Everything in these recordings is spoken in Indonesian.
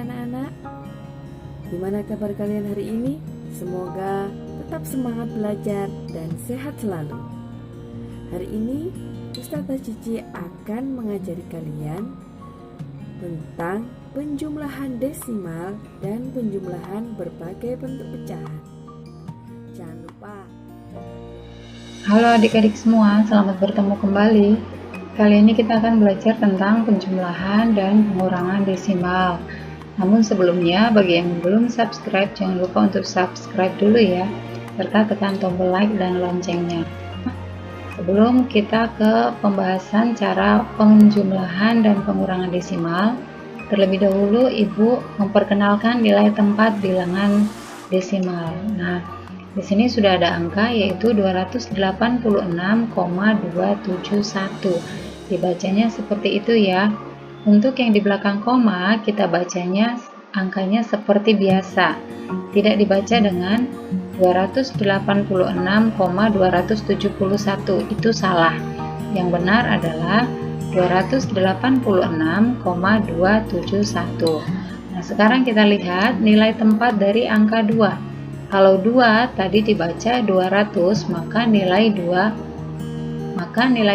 anak-anak. Gimana kabar kalian hari ini? Semoga tetap semangat belajar dan sehat selalu. Hari ini Ustazah Cici akan mengajari kalian tentang penjumlahan desimal dan penjumlahan berbagai bentuk pecahan. Jangan lupa. Halo adik-adik semua, selamat bertemu kembali. Kali ini kita akan belajar tentang penjumlahan dan pengurangan desimal. Namun sebelumnya, bagi yang belum subscribe, jangan lupa untuk subscribe dulu ya, serta tekan tombol like dan loncengnya. Sebelum kita ke pembahasan cara penjumlahan dan pengurangan desimal, terlebih dahulu Ibu memperkenalkan nilai tempat bilangan desimal. Nah, di sini sudah ada angka yaitu 286,271. Dibacanya seperti itu ya. Untuk yang di belakang koma, kita bacanya angkanya seperti biasa. Tidak dibaca dengan 286,271. Itu salah. Yang benar adalah 286,271. Nah, sekarang kita lihat nilai tempat dari angka 2. Kalau 2 tadi dibaca 200, maka nilai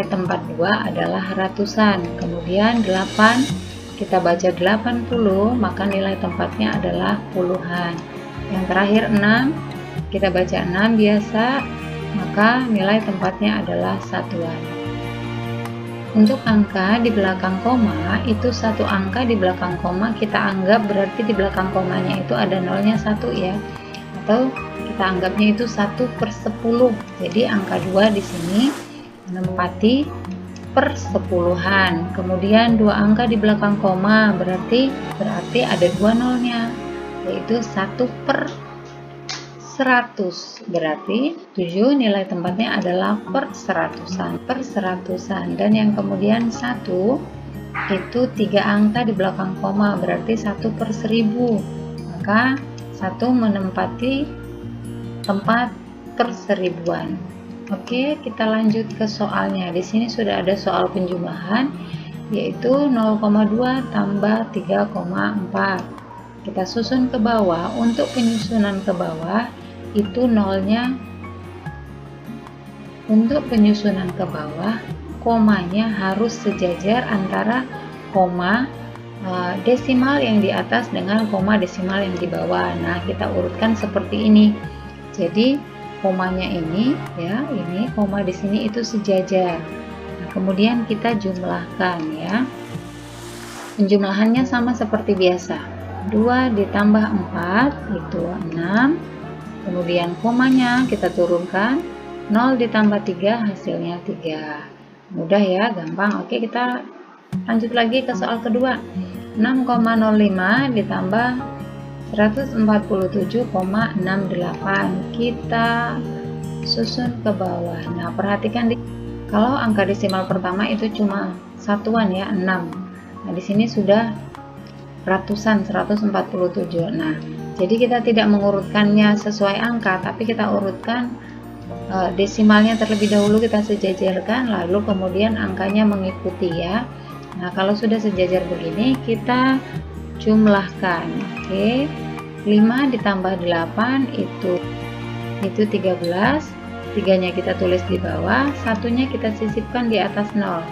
tempat 2 adalah ratusan. Kemudian 8 kita baca 80, maka nilai tempatnya adalah puluhan. Yang terakhir 6 kita baca 6 biasa, maka nilai tempatnya adalah satuan. Untuk angka di belakang koma, itu satu angka di belakang koma kita anggap berarti di belakang komanya itu ada nolnya 1 ya. Atau kita anggapnya itu 1/10. Jadi angka 2 di sini menempati persepuluhan. Kemudian 2 angka di belakang koma berarti ada 2 nolnya, yaitu 1/100. Berarti 7 nilai tempatnya adalah perseratusan. Dan yang kemudian 1 itu 3 angka di belakang koma berarti 1/1000. Maka 1 menempati tempat perseribuan. Oke, kita lanjut ke soalnya. Di sini sudah ada soal penjumlahan yaitu 0,2 tambah 3,4. Kita susun ke bawah. Untuk penyusunan ke bawah itu nolnya. Untuk penyusunan ke bawah, komanya harus sejajar antara koma desimal yang di atas dengan koma desimal yang di bawah. Nah, kita urutkan seperti ini. Jadi komanya ini ya, ini koma di sini itu sejajar. Nah, kemudian kita jumlahkan ya. Penjumlahannya sama seperti biasa. 2 ditambah 4 itu 6. Kemudian komanya kita turunkan. 0 ditambah 3 hasilnya 3. Mudah ya, gampang. Oke, kita lanjut lagi ke soal kedua. 6,05 ditambah 147,68. Kita susun ke bawah. Nah, perhatikan kalau angka desimal pertama itu cuma satuan ya, 6. Nah, di sini sudah ratusan, 147. Nah, jadi kita tidak mengurutkannya sesuai angka, tapi kita urutkan desimalnya terlebih dahulu, kita sejajarkan, lalu kemudian angkanya mengikuti ya. Nah, kalau sudah sejajar begini, kita jumlahkan. Oke, 5 ditambah 8 itu 13. 3-nya kita tulis di bawah, 1-nya kita sisipkan di atas 0.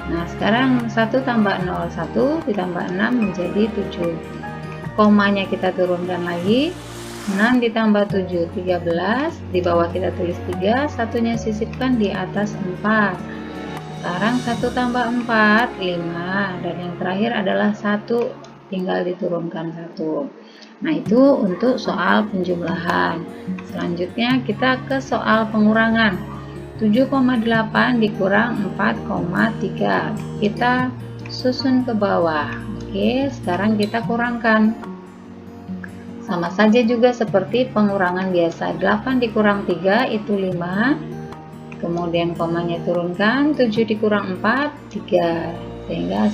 Nah, sekarang 1 tambah 0, 1 ditambah 6 menjadi 7. Komanya kita turunkan lagi. 6 ditambah 7, 13. Di bawah kita tulis 3, 1-nya sisipkan di atas 4. Sekarang 1 tambah 4, 5. Dan yang terakhir adalah 1, tinggal diturunkan 1. Nah, itu untuk soal penjumlahan. Selanjutnya kita ke soal pengurangan. 7,8 dikurang 4,3. Kita susun ke bawah. Oke, sekarang kita kurangkan. Sama saja juga seperti pengurangan biasa. 8 dikurang 3 itu 5. Kemudian komanya turunkan, 7 dikurang 4, 3. Sehingga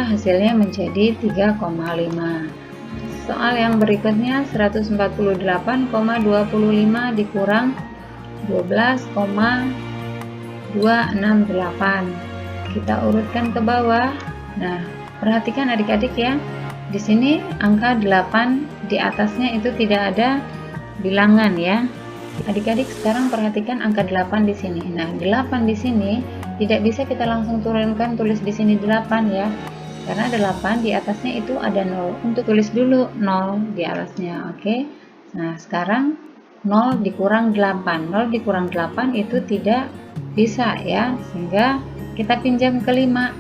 hasilnya menjadi 3,5. Soal yang berikutnya 148,25 dikurang 12,268. Kita urutkan ke bawah. Nah, Perhatikan adik-adik ya, di sini angka 8 di atasnya itu tidak ada bilangan ya. Adik-adik sekarang perhatikan angka 8 di sini. Nah, 8 di sini tidak bisa kita langsung turunkan, tulis di sini 8 ya. Karena 8 di atasnya itu ada 0. Untuk tulis dulu 0 di atasnya, oke? Nah, sekarang 0 dikurang 8. 0 dikurang 8 itu tidak bisa ya, sehingga kita pinjam ke 5.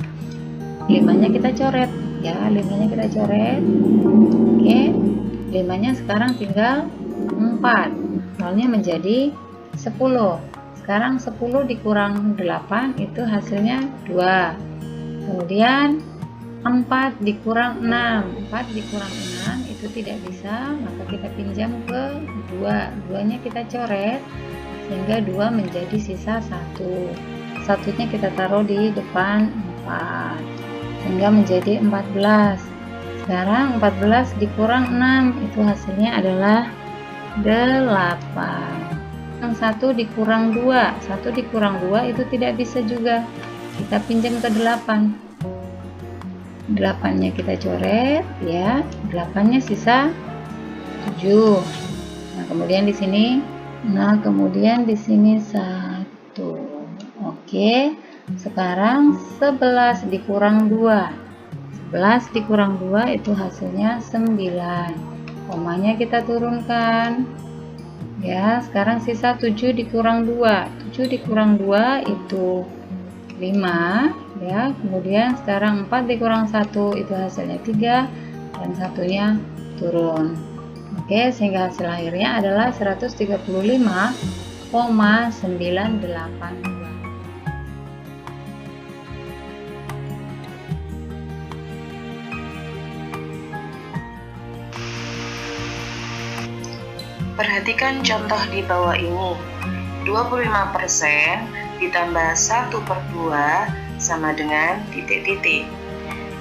5-nya kita coret ya, 5-nya kita coret. Oke, 5-nya sekarang tinggal 4. 0-nya menjadi 10. Sekarang 10 dikurang 8 itu hasilnya 2. Kemudian 4 dikurang 6. 4 dikurang 6 itu tidak bisa, maka kita pinjam ke 2. 2-nya kita coret sehingga 2 menjadi sisa 1. Satunya kita taruh di depan 4 sehingga menjadi 14. Sekarang 14 dikurang 6 itu hasilnya adalah 8. Yang 1 dikurang 2. 1 dikurang 2 itu tidak bisa juga. Kita pinjam ke 8. 8-nya kita coret ya. 8-nya sisa 7. Nah, kemudian di sini 1. Oke. Sekarang 11 dikurang 2. 11 dikurang 2 itu hasilnya 9. Komanya kita turunkan. Ya, sekarang sisa 7 dikurang 2. 7 dikurang 2 itu 5 ya. Kemudian sekarang 4 dikurang 1 itu hasilnya 3 dan satunya turun. Oke, sehingga hasil akhirnya adalah 135,982. Perhatikan contoh di bawah ini. 25% ditambah 1/2 sama dengan titik-titik.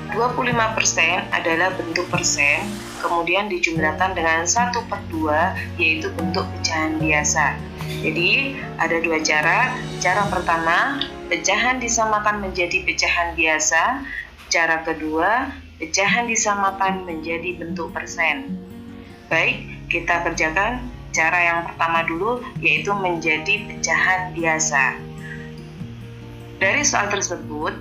25% adalah bentuk persen, kemudian dijumlahkan dengan 1/2 yaitu bentuk pecahan biasa. Jadi ada dua cara. Cara pertama, pecahan disamakan menjadi pecahan biasa. Cara kedua, pecahan disamakan menjadi bentuk persen. Baik, kita kerjakan cara yang pertama dulu, yaitu menjadi pecahan biasa. Dari soal tersebut,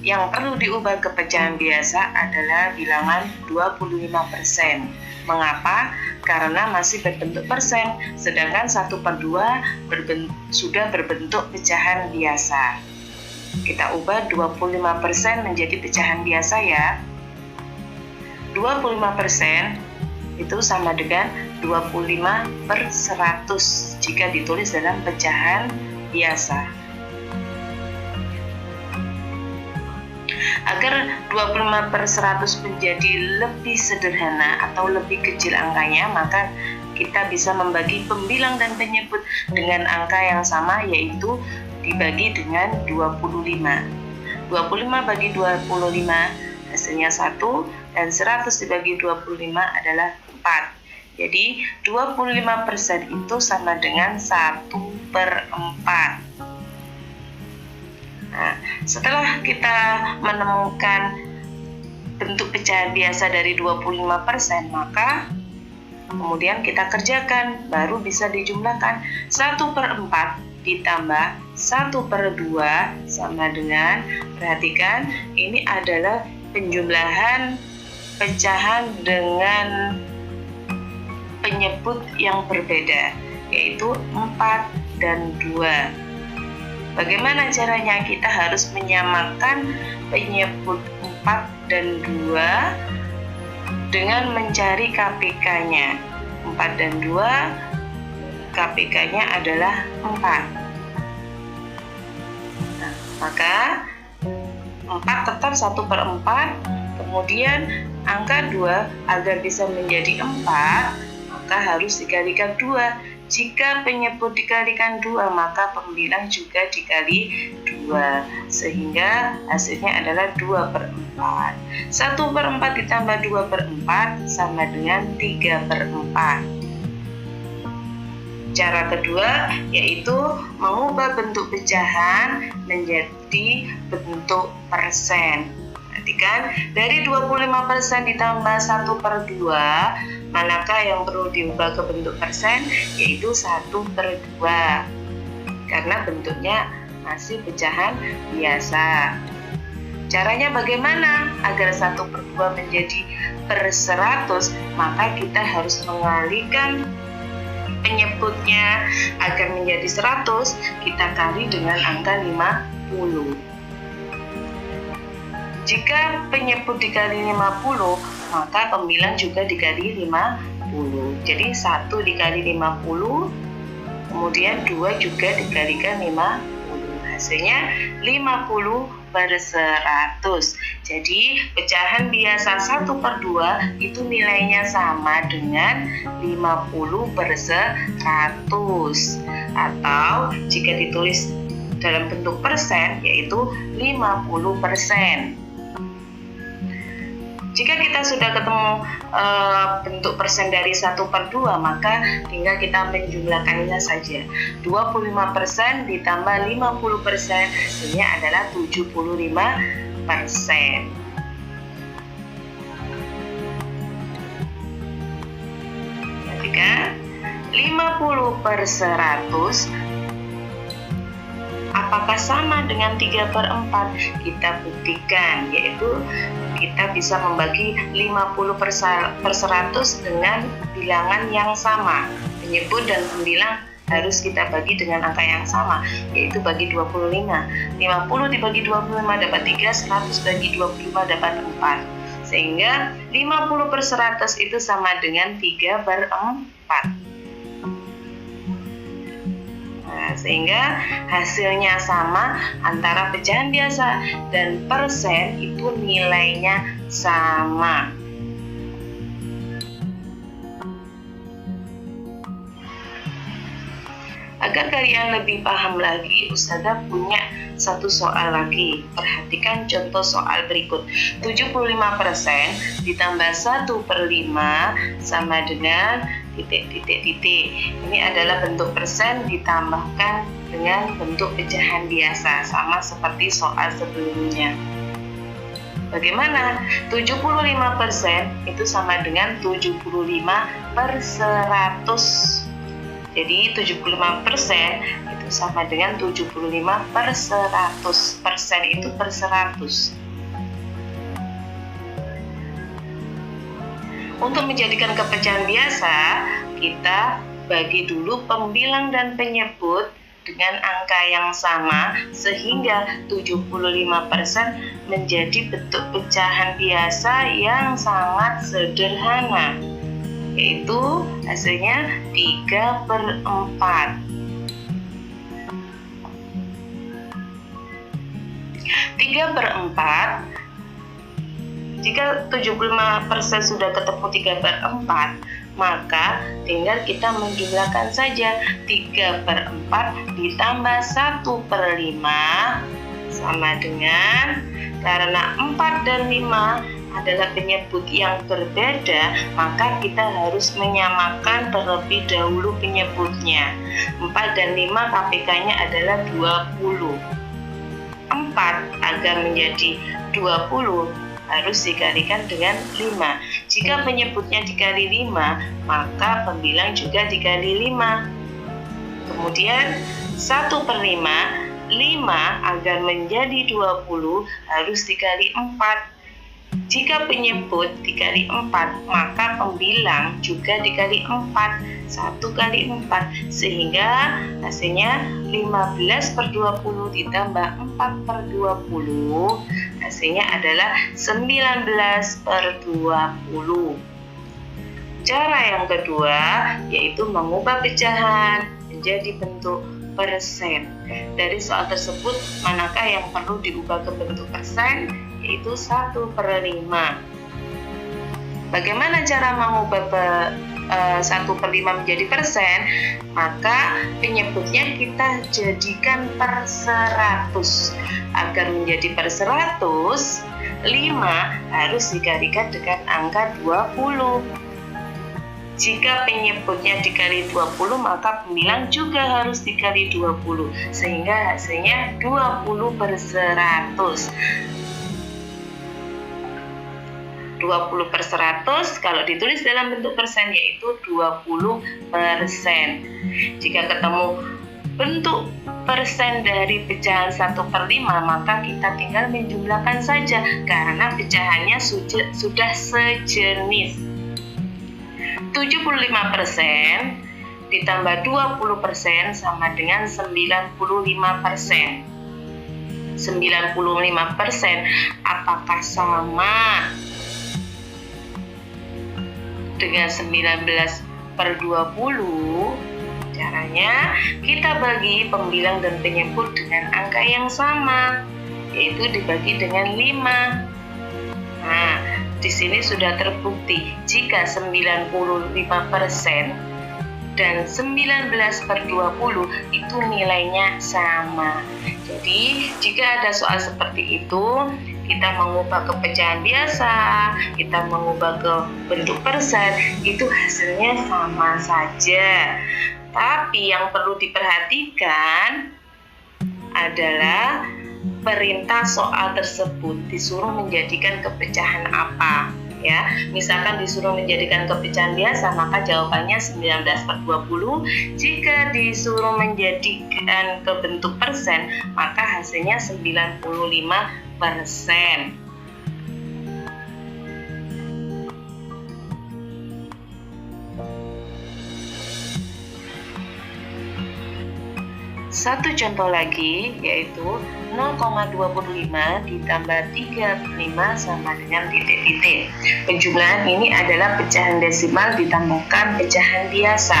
yang perlu diubah ke pecahan biasa adalah bilangan 25%. Mengapa? Karena masih berbentuk persen, sedangkan 1/2 sudah berbentuk pecahan biasa. Kita ubah 25% menjadi pecahan biasa ya. 25% itu sama dengan 25/100 jika ditulis dalam pecahan biasa. Agar 25/100 menjadi lebih sederhana atau lebih kecil angkanya, maka kita bisa membagi pembilang dan penyebut dengan angka yang sama, yaitu dibagi dengan 25. 25 bagi 25 hasilnya 1, dan 100 dibagi 25 adalah 4. Jadi 25% itu sama dengan 1/4. Nah, setelah kita menemukan bentuk pecahan biasa dari 25%, maka kemudian kita kerjakan, baru bisa dijumlahkan. 1/4 ditambah 1/2 sama dengan, perhatikan, ini adalah penjumlahan pecahan dengan penyebut yang berbeda, yaitu 4 dan 2. Bagaimana caranya? Kita harus menyamakan penyebut 4 dan 2 dengan mencari KPK-nya. 4 dan 2 KPK-nya adalah 4. Nah, maka 4 tetap 1/4, kemudian angka 2 agar bisa menjadi 4, maka harus dikalikan 2. Jika penyebut dikalikan 2, maka pembilang juga dikali 2, sehingga hasilnya adalah 2/4. 1/4 ditambah 2/4 sama dengan 3/4. Cara kedua yaitu mengubah bentuk pecahan menjadi bentuk persen. Perhatikan, dari 25% ditambah 1/2, manakah yang perlu diubah ke bentuk persen? Yaitu 1/2. Karena bentuknya masih pecahan biasa. Caranya bagaimana agar 1/2 menjadi per 100? Maka kita harus mengalihkan penyebutnya agar menjadi 100, kita kali dengan angka 50. Jika penyebut dikali 50, maka pembilang juga dikali 50. Jadi 1 dikali 50, kemudian 2 juga dikalikan 50. Hasilnya 50/100. Jadi pecahan biasa 1/2 itu nilainya sama dengan 50/100. Atau jika ditulis dalam bentuk persen, yaitu 50%. Jika kita sudah ketemu bentuk persen dari 1/2, maka tinggal kita menjumlahkannya saja. 25% ditambah 50%, ini adalah 75%. Perhatikan, 50/100 apakah sama dengan 3/4? Kita buktikan, yaitu kita bisa membagi 50/100 dengan bilangan yang sama. Penyebut dan pembilang harus kita bagi dengan angka yang sama, yaitu bagi 25. 50 dibagi 25 dapat 3, 100 bagi 25 dapat 4. Sehingga 50/100 itu sama dengan 3/4. Sehingga hasilnya sama antara pecahan biasa dan persen, itu nilainya sama. Agar kalian lebih paham lagi, Ustazah punya satu soal lagi. Perhatikan contoh soal berikut. 75% ditambah 1/5 sama dengan titik. Ini adalah bentuk persen ditambahkan dengan bentuk pecahan biasa, sama seperti soal sebelumnya. Bagaimana? 75% itu sama dengan 75/100. Jadi 75% itu sama dengan 75/100. Persen itu per 100. Untuk menjadikan kepecahan biasa, kita bagi dulu pembilang dan penyebut dengan angka yang sama, sehingga 75% menjadi bentuk pecahan biasa yang sangat sederhana, yaitu hasilnya 3/4. 3/4, jika 75% sudah ketemu 3/4, maka tinggal kita menjumlahkan saja. 3/4 ditambah 1/5 sama dengan, karena 4 dan 5 adalah penyebut yang berbeda, maka kita harus menyamakan terlebih dahulu penyebutnya. 4 dan 5 KPK-nya adalah 20. 4 agar menjadi 20 harus dikalikan dengan 5. Jika penyebutnya dikali 5, maka pembilang juga dikali 5. Kemudian 1/5, 5 agar menjadi 20 harus dikali 4. Jika penyebut dikali 4, maka pembilang juga dikali 4. 1 kali 4, sehingga hasilnya 15/20 ditambah 4/20, hasilnya adalah 19/20. Cara yang kedua yaitu mengubah pecahan menjadi bentuk persen. Dari soal tersebut, manakah yang perlu diubah ke bentuk persen? Yaitu 1/5. Bagaimana cara mengubah 1/5 menjadi persen? Maka penyebutnya kita jadikan per 100. Agar menjadi per 100, 5 harus dikalikan dengan angka 20. Jika penyebutnya dikali 20, maka pembilang juga harus dikali 20, sehingga hasilnya 20/100. 20/100 kalau ditulis dalam bentuk persen yaitu 20%. Jika ketemu bentuk persen dari pecahan 1/5, maka kita tinggal menjumlahkan saja karena pecahannya sudah sejenis. 75% ditambah 20% sama dengan 95%. 95% apakah sama dengan 19/20? Caranya kita bagi pembilang dan penyebut dengan angka yang sama, yaitu dibagi dengan 5. Nah, di sini sudah terbukti jika 95% dan 19/20 itu nilainya sama. Jadi jika ada soal seperti itu, kita mengubah ke pecahan biasa, kita mengubah ke bentuk persen, itu hasilnya sama saja. Tapi yang perlu diperhatikan adalah perintah soal tersebut disuruh menjadikan kepecahan apa. Ya, misalkan disuruh menjadikan kepecahan biasa, maka jawabannya 19/20. Jika disuruh menjadikan ke bentuk persen, maka hasilnya 95%. Satu contoh lagi, yaitu 0,25 ditambah 3/5 sama dengan titik-titik. Penjumlahan ini adalah pecahan desimal ditambahkan pecahan biasa.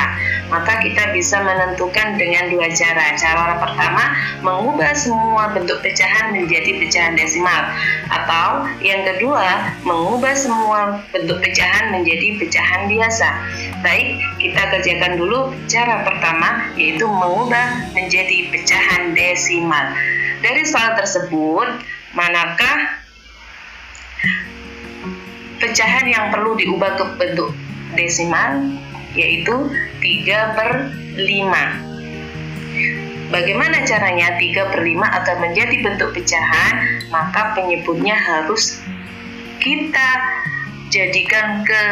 Maka kita bisa menentukan dengan dua cara. Cara pertama, mengubah semua bentuk pecahan menjadi pecahan desimal. Atau yang kedua, mengubah semua bentuk pecahan menjadi pecahan biasa. Baik, kita kerjakan dulu cara pertama, yaitu mengubah menjadi pecahan desimal. Dari soal tersebut, manakah pecahan yang perlu diubah ke bentuk desimal? Yaitu 3/5. Bagaimana caranya 3/5 agar menjadi bentuk pecahan? Maka penyebutnya harus kita jadikan ke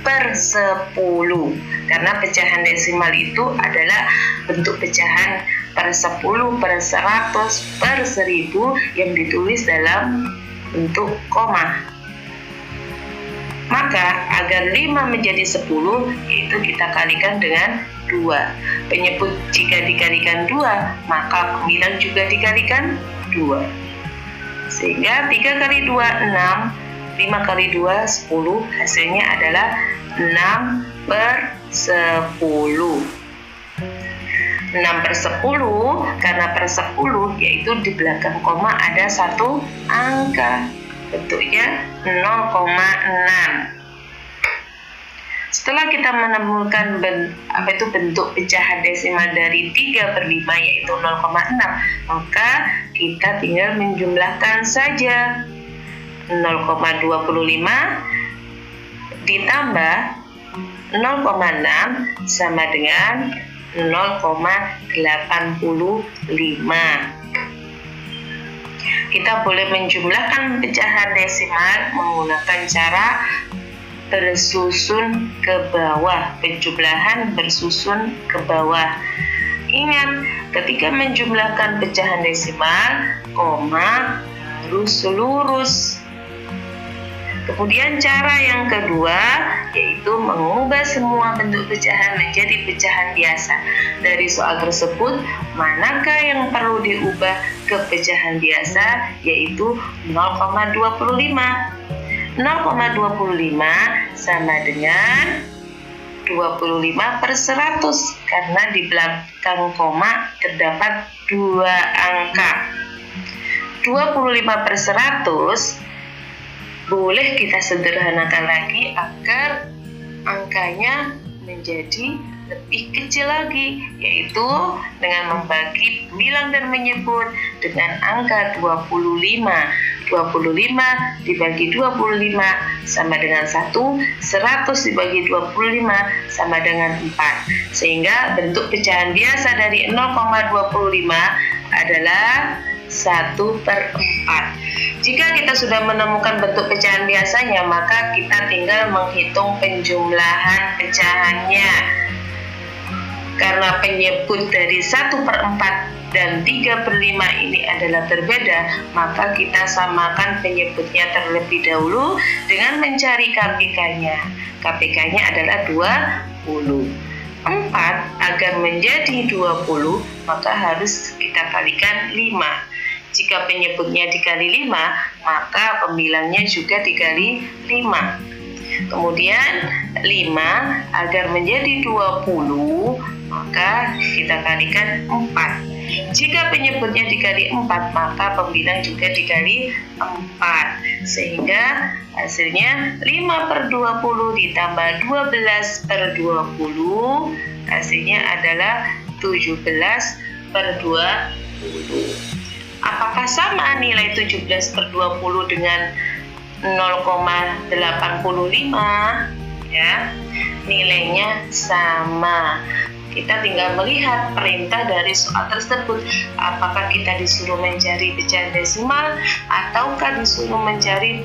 per 10, karena pecahan desimal itu adalah bentuk pecahan per 10, per 100, per 1000 yang ditulis dalam bentuk koma. Maka agar 5 menjadi 10, yaitu kita kalikan dengan 2. Penyebut jika dikalikan 2, maka pembilang juga dikalikan 2. Sehingga 3 kali 2, 6. 5 kali 2, 10, hasilnya adalah 6/10. 6/10, karena per 10, yaitu di belakang koma ada satu angka, bentuknya 0,6. Setelah kita menemukan bentuk pecahan desimal dari 3/5, yaitu 0,6, maka kita tinggal menjumlahkan saja. 0,25 ditambah 0,6 sama dengan 0,85. Kita boleh menjumlahkan pecahan desimal menggunakan cara bersusun ke bawah, penjumlahan bersusun ke bawah. Ingat, ketika menjumlahkan pecahan desimal, koma harus lurus. Kemudian cara yang kedua, yaitu mengubah semua bentuk pecahan menjadi pecahan biasa. Dari soal tersebut, manakah yang perlu diubah ke pecahan biasa, yaitu 0,25. 0,25 sama dengan 25/100, karena di belakang koma terdapat 2 angka. 25/100 boleh kita sederhanakan lagi agar angkanya menjadi lebih kecil lagi, yaitu dengan membagi bilang dan menyebut dengan angka 25. 25 dibagi 25 sama dengan 1, 100 dibagi 25 sama dengan 4. Sehingga bentuk pecahan biasa dari 0,25 adalah 1/4. Jika kita sudah menemukan bentuk pecahan biasanya, maka kita tinggal menghitung penjumlahan pecahannya. Karena penyebut dari 1/4 dan 3/5 ini adalah berbeda, maka kita samakan penyebutnya terlebih dahulu dengan mencari KPK-nya. KPK-nya adalah 20. 4 agar menjadi 20, maka harus kita kalikan 5. Jika penyebutnya dikali 5, maka pembilangnya juga dikali 5. Kemudian 5 agar menjadi 20, maka kita kalikan 4. Jika penyebutnya dikali 4, maka pembilang juga dikali 4. Sehingga hasilnya 5/20 ditambah 12/20, hasilnya adalah 17/20. Apakah sama nilai 17/20 dengan 0,85? Ya, nilainya sama. Kita tinggal melihat perintah dari soal tersebut. Apakah kita disuruh mencari pecahan desimal ataukah disuruh mencari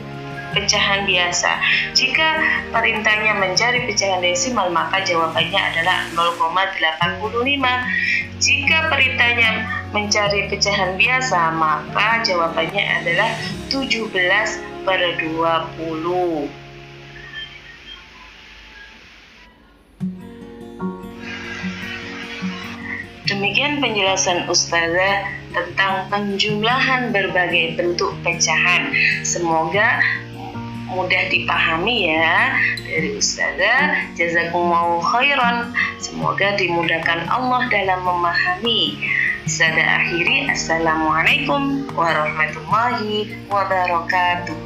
pecahan biasa? Jika perintahnya mencari pecahan desimal, maka jawabannya adalah 0,85. Jika perintahnya mencari pecahan biasa, maka jawabannya adalah 17/20. Demikian penjelasan Ustazah tentang penjumlahan berbagai bentuk pecahan. Semoga mudah dipahami ya dari Ustazah. Jazakumullahu khairan. Semoga dimudahkan Allah dalam memahami. Ustazah akhiri, Assalamualaikum warahmatullahi wabarakatuh.